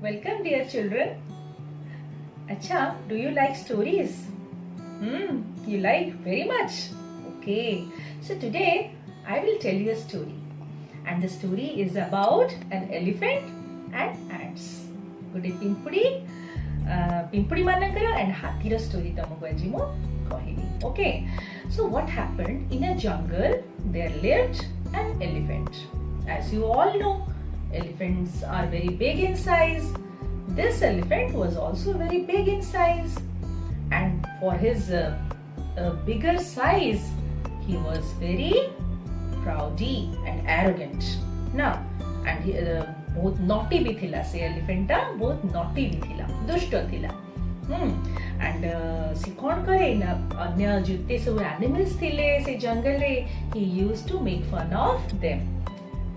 Welcome, dear children. Acha, do you like stories? You like very much. Okay. So today I will tell you a story, and the story is about an elephant and ants. Gote pimpudi manakara and hathira story tamaku aji mu kahili. Okay. So what happened in a jungle? There lived an elephant. As you all know, elephants are very big in size. This elephant was also very big in size, and for his bigger size, he was very proudy and arrogant. Now, and he बहुत naughty भी थिला से elephant टा बहुत naughty भी थिला, दुष्ट थिला. And से कौन करे ना अन्य जितने सब animals थिले से जंगल रे, he used to make fun of them.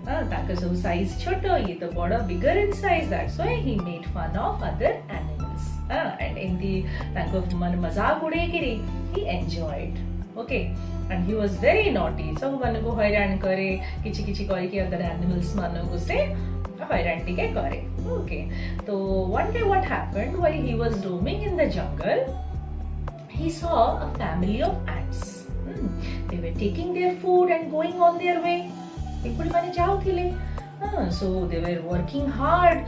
ताका सब size छोटो, ये तो बड़ा bigger in size. That's why he made fun of other animals. And in the ताको मन मजाक उड़े किरी, he enjoyed. Okay, and he was very naughty. सब मन को हैरान करे, किची किची करे कि other animals मानो को से हैरान टिके करे. Okay, so one day what happened while he was roaming in the jungle, he saw a family of ants. They were taking their food and going on their way. पिंपुड़ी माने जाउथिले. So they were working hard.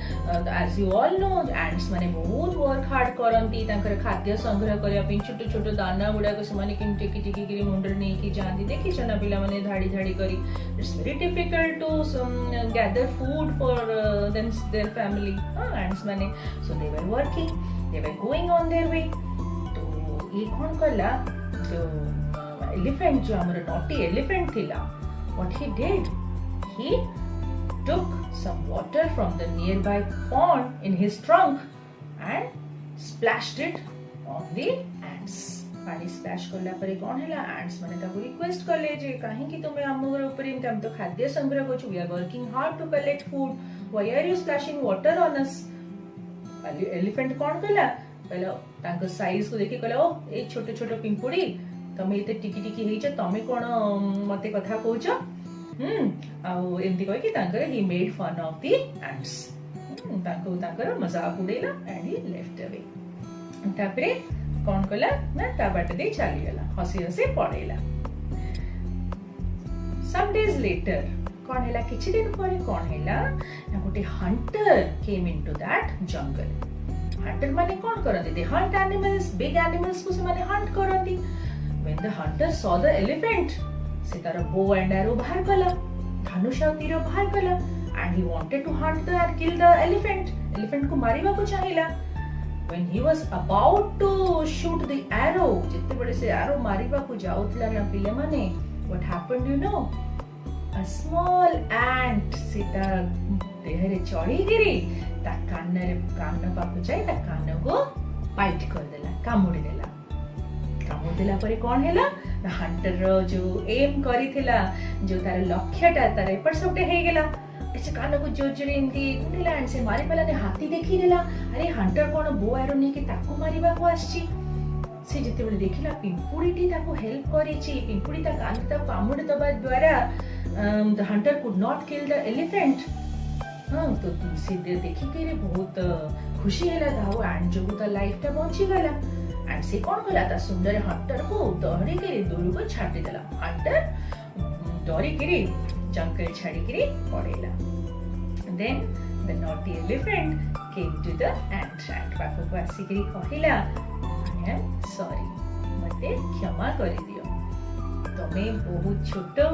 As you all know, ants माने बहुत work hard करंती. तांकर खाद्य संग्रह करिया pin छोटो छोटो दाना गुडा को समाने किन टिकी टिकी करी मुंडर नहीं की जांदी देखी छना पिला माने धाड़ी धाड़ी करी. It's very difficult to gather food for their family. Ants माने. So they were working. They were going on their way. तो ये कौन कला? जो elephant जो हमारा naughty elephant थिला. What he did? He took some water from the nearby pond in his trunk and splashed it on the ants. पानी splash करला परे कौन हैला ants माने ताको रिक्वेस्ट करले जे काहे कि तुमे हमर ऊपर इन हम तो खाद्य संग्रह करछु. We are working hard to collect food. Why are you splashing water on us? Elephant कौन कहला पहला ताको साइज को देखि कहला ओ ए छोटे छोटे पिंपुड़ी तमे एते टिकी टिकी हेइछ तमे कोन मते कथा कहउछ. ଆଉ ଏମିତି କହିକି ତାଙ୍କର he made fun of the ants. ତାଙ୍କର ମଜାକ ଉଡେଇଲା and he left away. ତାପରେ କଣ କଲା ନା ତା ବାଟ ଦେଇ ଚାଲିଗଲା, ହସି ହସି ପଳେଇଲା. Some days later କଣ ହେଲା, କିଛି ଦିନ ପରେ କଣ ହେଲା ନା ଗୋଟେ hunter came into that jungle. hunter ମାନେ କଣ କରନ୍ତି? They hunt animals, big animals କୁ ସେମାନେ hunt କରନ୍ତି. When the hunter saw the elephant, से तारा bow and arrow बाहर कला, धनुष और तीर बाहर कला, and he wanted to hunt and kill the elephant. Elephant को मारिबा को चाहिला. When he was about to shoot the arrow, जितने बड़े से arrow मारिबा को जाउतला ना पिले माने, what happened you know? A small ant से तारा देहरे चढ़ी गिरी, ता कान पाकु जाई ता कान को bite कर देला, कामुड़ी देला. कामुड़ी देला परे कौन हैला ना हंटर रो जो एम करिथिला, जो तार लक्ष्यटा तार एपर सबटे हे गेला. ऐसे कान को जोजरे इनकी कुंडला एंड से मारी पला ने हाथी देखि देला. अरे हंटर कोन बो एरो ने के ताको मारिबा को आछी. से जते बेले देखिला पिंपुड़ीटी ताको हेल्प करिछि. पिंपुड़ी ता कान ता कामुड़ी दबा द्वारा the Hunter could not kill the elephant. तो से देखि के रे बहुत खुशी हैला. दाओ एंड जो ता लाइफ ता बंची गला. एंड से कौन कला ता सुंदर हंटर को दौड़ी के दूर को छाटी देला. हंटर दौड़ी के जंगल छाड़ी के पड़ेला. Then the naughty elephant came to the ant. Ant पाखो को आसी के कहिला, आई एम सॉरी, मते क्षमा करि दियो. तमे बहुत छोटो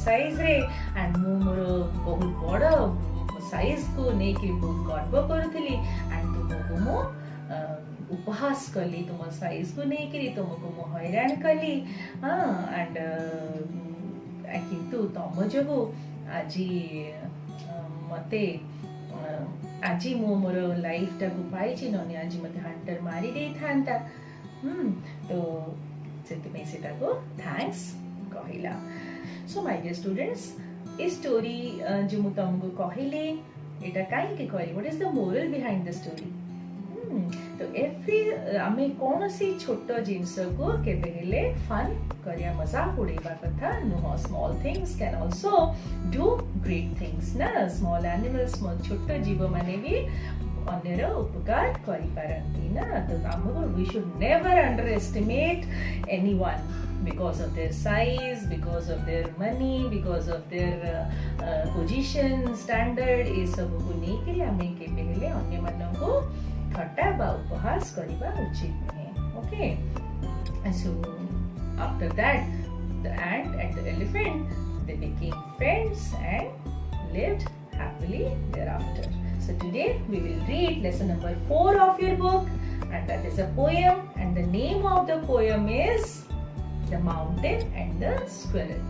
साइज रे एंड मु मोर बहुत बड़ साइज को नै के बहुत गर्व करथली. एंड तुमको मु उपहास कली, तुम साइज को नहीं करी, तुमको मु हैरान कली. एंड किंतु तम जो आजी मते आजी मु मोर लाइफ टा को पाइछि नने आजी मते हंटर मारी दे थांता. तो सेति सेटा को थैंक्स कहिला. So my dear students, a story जो मु तुमको कहिले एटा काहे के करी, what is the moral behind the story? तो एवरी आमे कौन सी छोटो जिनस को केबे हेले फन करिया मजाक उड़ेबा कथा नुह. Small things can also do great things ना. स्मॉल एनिमल्स छोटो जीव माने भी अन्यर उपकार करि पारंती ना तो हमको we should never underestimate anyone because of their size, because of their money, because of their position, standard ए सब को नहीं करी हमें के पहले अन्य मानव को थट्टा बा उपहास करिबा उचित नहीं. Okay, and so after that the ant and the elephant they became friends and lived happily thereafter. So today we will read lesson number 4 of your book, and that is a poem, and the name of the poem is The Mountain and the Squirrel.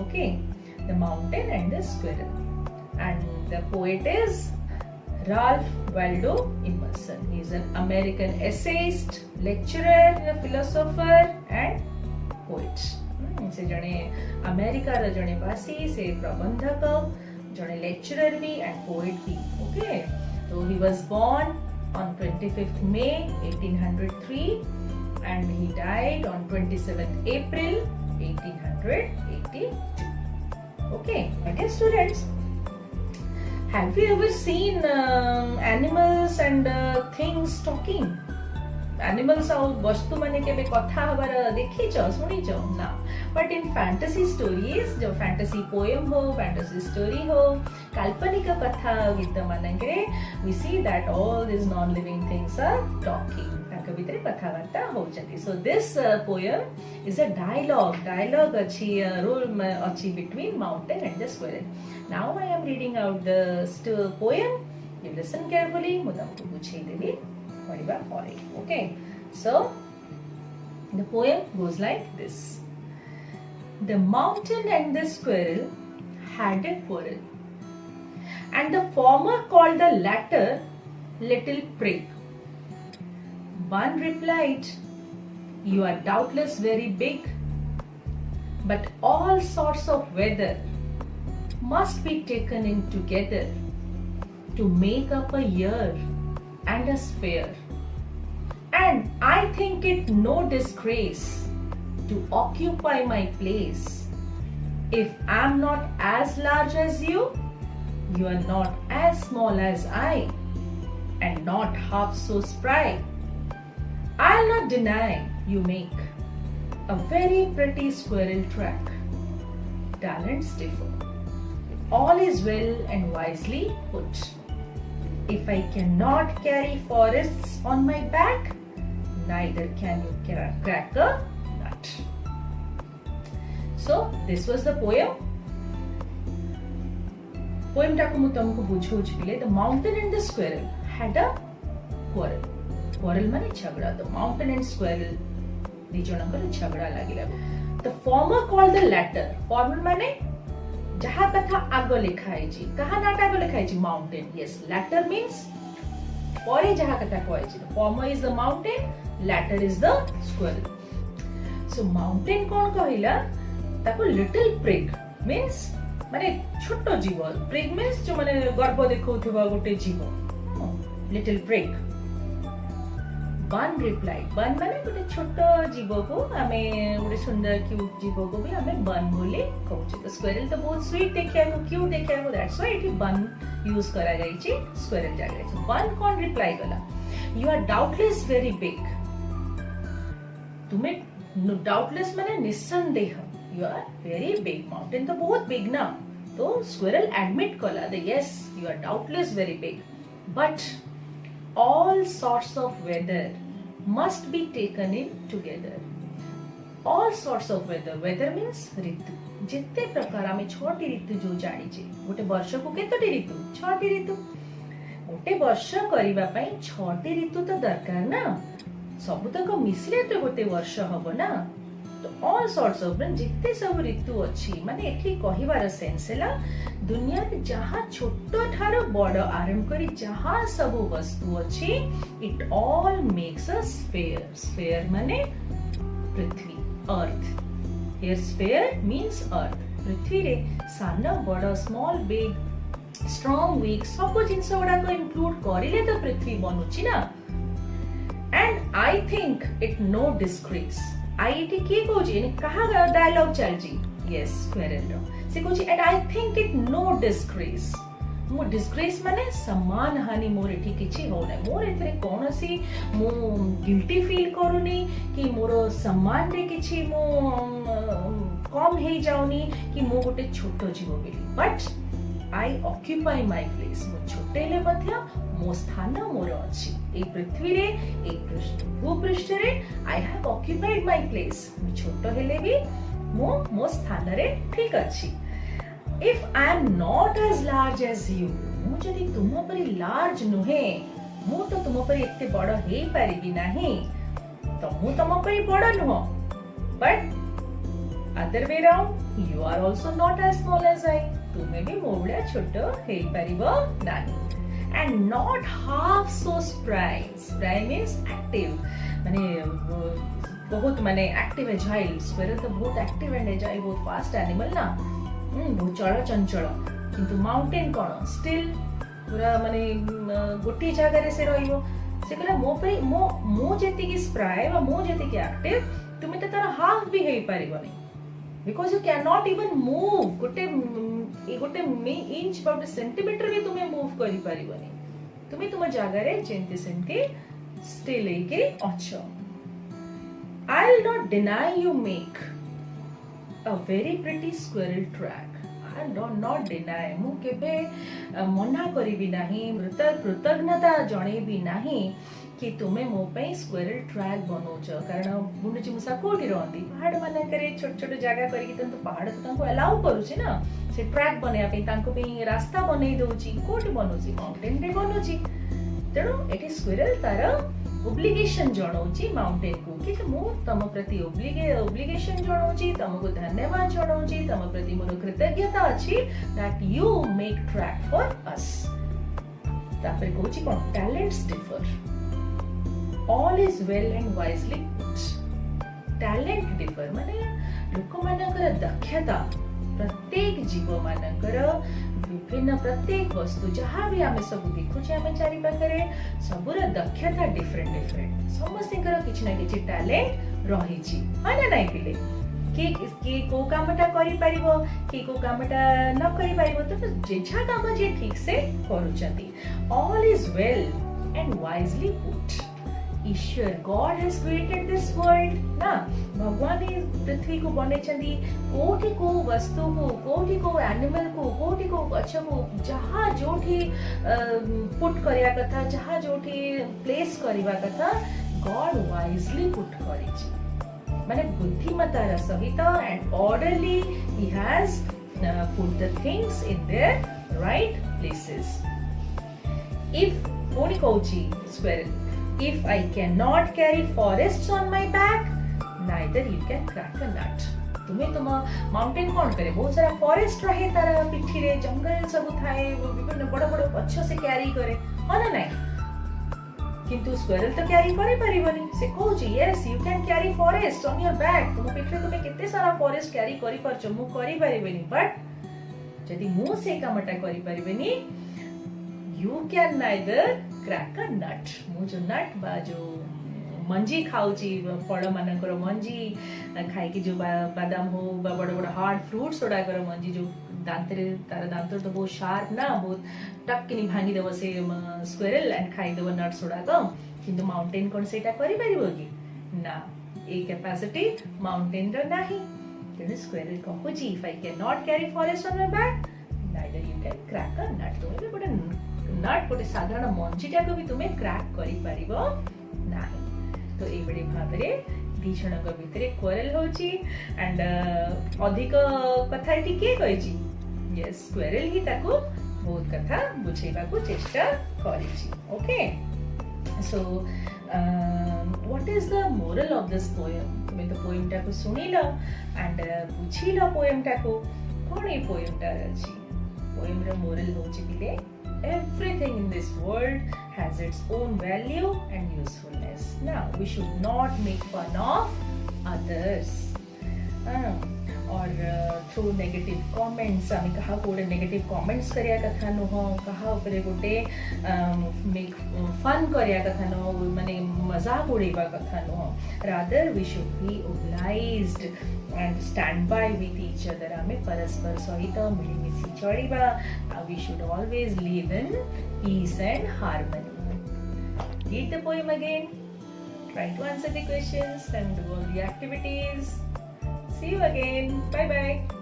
Okay, The Mountain and the Squirrel, and the poet is Ralph Waldo Emerson. He is an American essayist, lecturer, philosopher and poet. से जने America र जने वासी से प्रबंधक जने lecturer भी and poet भी. Okay, तो he was born on 25th May 1803 and he died on 27th April 1882. Okay, my dear students, have you ever seen animals and things talking? Animals और वस्तु माने के बे कथा हबार देखी छ सुनी छ ना, बट इन फैंटेसी स्टोरीज जो फैंटेसी पोएम हो, फैंटेसी स्टोरी हो, काल्पनिक कथा गीत माने के we see that all these non living things are talking. ताके भीतर कथा वार्ता हो जती. So this poem is a dialogue अच्छी रोल अच्छी between mountain and the squirrel. Now I am reading out the poem. You listen carefully. मु तुमको बुझेई देबी. Okay, so the poem goes like this. The mountain and the squirrel had a quarrel, and the former called the latter little prig. One replied, "You are doubtless very big, but all sorts of weather must be taken in together to make up a year and a sphere, and I think it no disgrace to occupy my place. If I am not as large as you are not as small as I, and not half so spry. I'll not deny you make a very pretty squirrel track. Talents differ. All is well and wisely put. If I cannot carry forests on my back, neither can you crack a nut." So this was the poem. Poem टाको मु तुमको बुझौछि पिले. The mountain and the squirrel had a quarrel. Quarrel माने झगड़ा. The mountain and squirrel दी जनकर झगड़ा लागिला. The former called the latter. Former माने जहा कथा आग लिखाई जी. कहा नाट आग लिखाई जी? माउंटेन. Yes, latter means परे जहा कथा कहै जी. The former is the mountain, latter is the squirrel. So mountain कोन कहिला? ताको little prig means माने छोटो जीव. Prig means जो माने गर्भ देखौथबा गोटे जीव. Little prig. One replied. One माने गोटे छोटो जीव को आमे गोटे सुंदर क्यूट जीव को भी आमे बन बोली कहउछि. तो स्क्वेरल तो बहुत स्वीट देखिया को, क्यूट देखिया को, that's why it been use करा जाई छि स्क्वेरल जागे. सो वन कोन रिप्लाई कला, "You are doubtless very big." तुम्हें डाउटलेस माने निस्संदेह. You are very big. Mountain तो बहुत बिग ना. तो स्क्वेरल एडमिट कला the yes you are doubtless very big, but all sorts of weather must be taken in together. All sorts of weather. Weather means ऋतु. जितने प्रकार आमे 6टी ऋतु जो जानी छे. गोटे वर्ष को केतोटी ऋतु? 6टी ऋतु. गोटे वर्ष करिबा पई 6टी ऋतु तो दरकार ना. सबुतक मिसले तो गोटे वर्ष हबो ना. तो all sorts of जितने सब ऋतु अछि माने एठी कहिबार सेंस हैला दुनिया रे जहा छोटो ठारो बड़ आरंभ करी जहा सब वस्तु अछि, it all makes a sphere. Sphere माने पृथ्वी, earth. Here sphere means earth. पृथ्वी रे सान बड़, स्मॉल, बिग, स्ट्रांग, वीक सब जिंस गुडा को इंक्लूड करिले तो पृथ्वी बनुची ना. And I think it no disgrace. आईटी की कोजी ने कहा डायलॉग चल जी. यस, स्क्वेरल रो से कोजी. And I think it no disgrace. मो डिस्ग्रेस माने सम्मान हानि मोर एठी किछि हो नै मोर एथरे कोनोसी मो गिल्टी फील करूनी कि मोर सम्मान रे किछि मो कम हे जाउनी कि मो गोटे छोटो जीव बेली but I occupy my place मो छोटे ले मध्य मो स्थान मोर अछि ए पृथ्वी रे ए भूपृष्ठ रे I have occupied my place मो छोटो हेले भी मो स्थान रे ठीक अछि If I am not as large as you, मु जदि तुम परि लार्ज नुहे मु तो तुम परि एते बड़ हे पारिबी नाही तो मु तुम परि बड़ नुह but other way round you are also not as small as I तुमे भी मो भलिया छोटो हे पारिबो नाही and not half so spry means active माने बहुत माने एक्टिव एजाइल स्क्वेरल तो बहुत एक्टिव एंड एजाइल बहुत फास्ट एनिमल ना बहुत चल चंचल किंतु माउंटेन कौन स्टिल पूरा माने गोटे जगह से रहिबो से कहला मो पे मो जेति की स्प्राय वा मो जेति की एक्टिव तुमे त तार हाफ भी हेई पारिबोनी because you can not even move गोटे इंच अबाउट सेंटीमीटर भी तुमे मूव करि पारिबोनी तुमे तुम जगह रे जेंति सेंति स्टिल एके अच्छो I will not deny you make a very pretty squirrel track. I do not deny. मु केबे मना करिबी नाही कृतज्ञता जणेबी नाही कि तुमे मो पे स्क्वेरल ट्रैक बनौछ कारण बुंडुची मुसा कोठी रहंती पहाड़ माने करे छोट छोट जगह करी कि तंतु पहाड़ तो तांको अलाउ करूची ना से ट्रैक बनेया पे तांको पे रास्ता बनै दउची कोठी बनौची माउंटेन रे बनौची तेणु एटी स्क्वेरल तार ओब्लिगेशन जणाउची माउंटेन को कि मु तम प्रति ओब्लिगेशन जणाउची तमको धन्यवाद जणाउची तम प्रति मोर कृतज्ञता अछि that you make track for us तापर कोची कोन talents differ all is well and wisely talent differ माने लोक मानकर दक्षता प्रत्येक जीव मानकर विभिन्न प्रत्येक वस्तु जहाँ भी आमे सब देखुचे आमे चारि पाखरे सबुर दक्षता डिफरेंट समस्तिकर किछि ना किछि टैलेंट रहिछि है ना नाही पिले के को कामटा करि परिबो के को कामटा न करि परिबो तो जेछा काम जे ठीक से करूचंती all is well and wisely put ईश्वर God has created this world ना भगवान इस पृथ्वी को बनेचंदी कोठी को वस्तु को कोठी को एनिमल को कोठी को गछ को जहाँ जोठी पुट करिया कथा जहाँ जोठी प्लेस करिवा कथा गॉड वाइजली पुट करिछि माने बुद्धिमतार सहित and orderly he has put the things in their right places if कोनी कोची squirrel If I cannot carry forests on my back, neither you can crack a nut. तुम्हें तुम mountain कौन करे बहुत सारा फॉरेस्ट रहे तारा पिठी रे जंगल सब थाए विभिन्न बड़ बड़ गछ से कैरी करे है ना नहीं किंतु स्क्वेरल तो कैरी करे परिबनी से कहूची yes you can carry forest on your back तुम पिठी रे तुम केते सारा फॉरेस्ट कैरी करि परछ मु करि परिबनी बट जदी मु से कामटा करि परिबनी you can neither crack a nut मु जो नट बा जो मंजी खाउची फल मानकर मंजी खाई कि जो बादाम हो बा बड़ बड़ हार्ड फ्रूट्स ओडा कर मंजी जो दांतरे तार दांत तो बहुत शार्प ना बहुत टक्किनी भांगी देबो से स्क्वेरल एंड खाई देबो नट्स ओडा को किंतु माउंटेन कोन सेटा करि परिबो कि ना ए कैपेसिटी माउंटेन रो नाही तेनु स्क्वेरल कहूची if I can not carry forest on my back neither you can crack a nut तो बड़े नट गोटे साधारण मंजीटा को भी तुम्हें क्रैक करि परिबो नाही तो ए बड़ी भाबरे दी जनक भितरे क्वेरल होची एंड अधिक कथा एटी के कहिची यस स्क्वेरल ही ताको बहुत कथा बुझेबा को चेष्टा करिची okay so what is the moral of this poem तुम्हें तो पोएम टा को सुनिलो एंड बुझिलो पोएम टा को कोन ए पोएम टा अछि पोएम रे मोरल होची बिले everything in this world has its own value and usefulness now we should not make fun of others और थ्रू नेगेटिव कमेंट्स आमी कहा कोडे नेगेटिव कमेंट्स करिया कथा न हो कहा ऊपर गोटे मेक फन करिया कथा न हो माने मजाक उड़ेबा कथा न हो rather we should be obliged and stand by with each other. ଆମେ ପରସ୍ପର ସହିତ ମିଳିମିଶି ଚଳିବା. We should always live in peace and harmony. Read the poem again. Try to answer the questions and do all the activities. See you again. Bye bye.